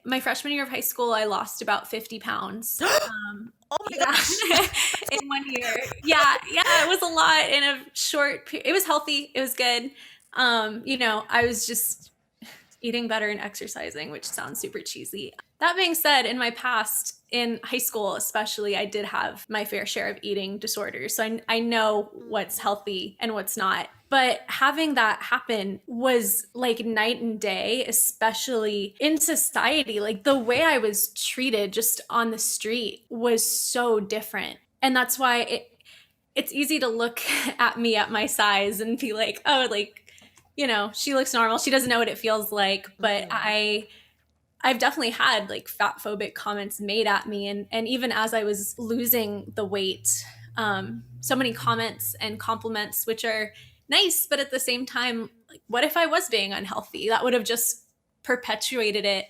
my freshman year of high school, I lost about 50 pounds. Oh my gosh. In 1 year. Yeah, it was a lot in a short period. It was healthy. It was good. I was just eating better and exercising, which sounds super cheesy. That being said, in my past, in high school especially, I did have my fair share of eating disorders. So I know what's healthy and what's not. But having that happen was like night and day, especially in society. Like the way I was treated just on the street was so different. And that's why it's easy to look at me at my size and be like, oh, like, she looks normal. She doesn't know what it feels like. But I've definitely had like fat phobic comments made at me. And even as I was losing the weight, so many comments and compliments, which are nice, but at the same time, like, what if I was being unhealthy? That would have just perpetuated it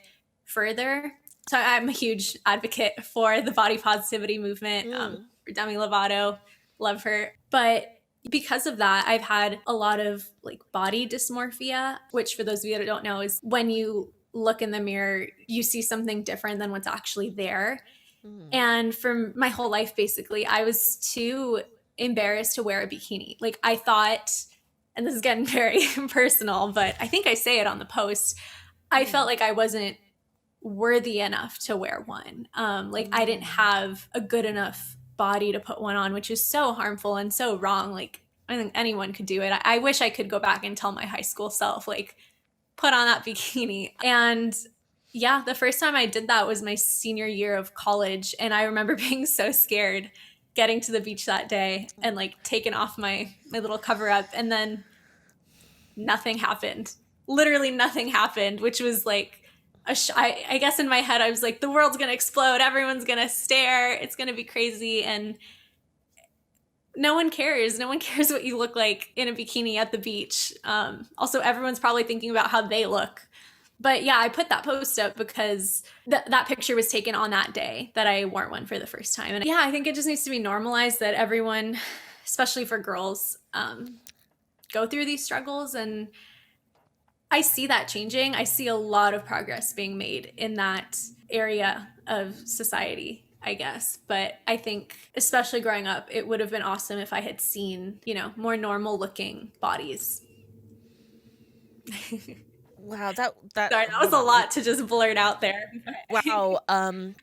further. So I'm a huge advocate for the body positivity movement, for Demi Lovato. Love her. But because of that, I've had a lot of like body dysmorphia, which for those of you that don't know is when you look in the mirror, you see something different than what's actually there. And for my whole life, basically, I was too embarrassed to wear a bikini. Like I thought, and this is getting very personal, but I think I say it on the post, I felt like I wasn't worthy enough to wear one. Like I didn't have a good enough body to put one on, which is so harmful and so wrong. Like I think anyone could do it. I wish I could go back and tell my high school self, like, put on that bikini. And yeah, the first time I did that was my senior year of college. And I remember being so scared getting to the beach that day and like taking off my little cover up, and then nothing happened. Literally nothing happened, which was like I guess in my head I was like, the world's gonna explode, everyone's gonna stare, it's gonna be crazy. And no one cares what you look like in a bikini at the beach. Also, everyone's probably thinking about how they look. But yeah, I put that post up because that picture was taken on that day that I wore one for the first time. And yeah, I think it just needs to be normalized that everyone, especially for girls, go through these struggles. And I see that changing. I see a lot of progress being made in that area of society, I guess. But I think, especially growing up, it would have been awesome if I had seen, more normal looking bodies. Wow, Sorry, that was a lot to just blurt out there. wow.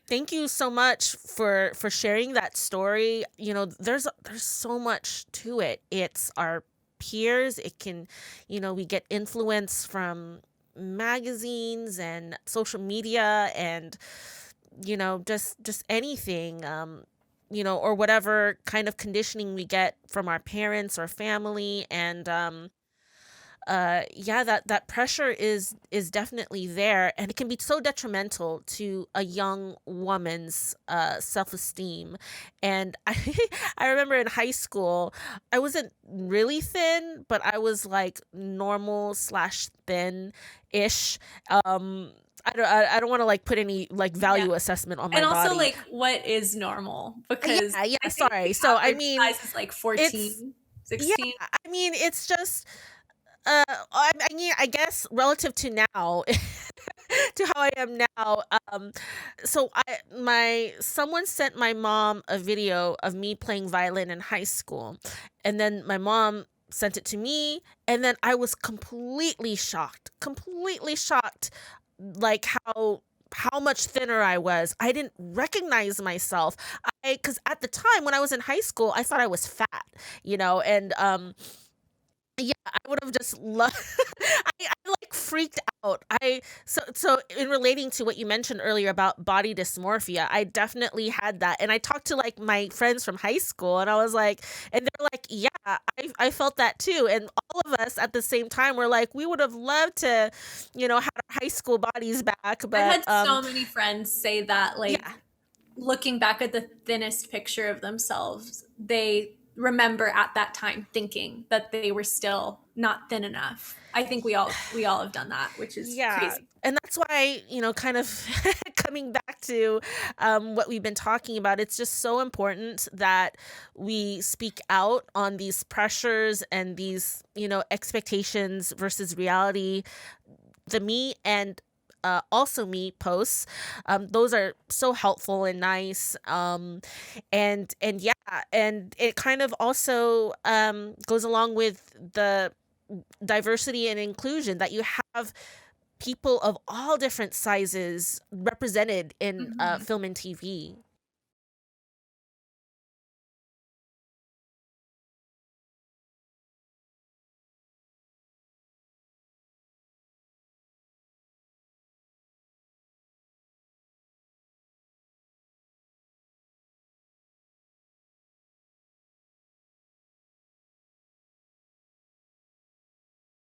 Thank you so much for sharing that story. There's so much to it. It's our peers. It can, we get influence from magazines and social media and just anything, or whatever kind of conditioning we get from our parents or family. And yeah, that pressure is definitely there, and it can be so detrimental to a young woman's self-esteem. And I remember in high school, I wasn't really thin, but I was like normal slash thin ish. I don't want to like put any like value assessment on my and also body. like what is normal, because yeah, sorry. So I mean, size is like 14, 16. yeah, I mean, it's just I mean, I guess relative to now, to how I am now. So someone sent my mom a video of me playing violin in high school, and then my mom sent it to me, and then I was completely shocked, like how much thinner I was. I didn't recognize myself. Because at the time when I was in high school, I thought I was fat, and yeah, I would have just loved. I like freaked out. So in relating to what you mentioned earlier about body dysmorphia, I definitely had that, and I talked to like my friends from high school, and I was like, and they're like, yeah, I felt that too, and all of us at the same time were like, we would have loved to, have our high school bodies back. But I had so many friends say that, like, looking back at the thinnest picture of themselves, they remember at that time thinking that they were still not thin enough. I think we all have done that, which is crazy. And that's why, kind of coming back to what we've been talking about, it's just so important that we speak out on these pressures and these, expectations versus reality. The me and also me posts. Those are so helpful and nice. And yeah, and it kind of also goes along with the diversity and inclusion that you have people of all different sizes represented in Mhm. film and TV.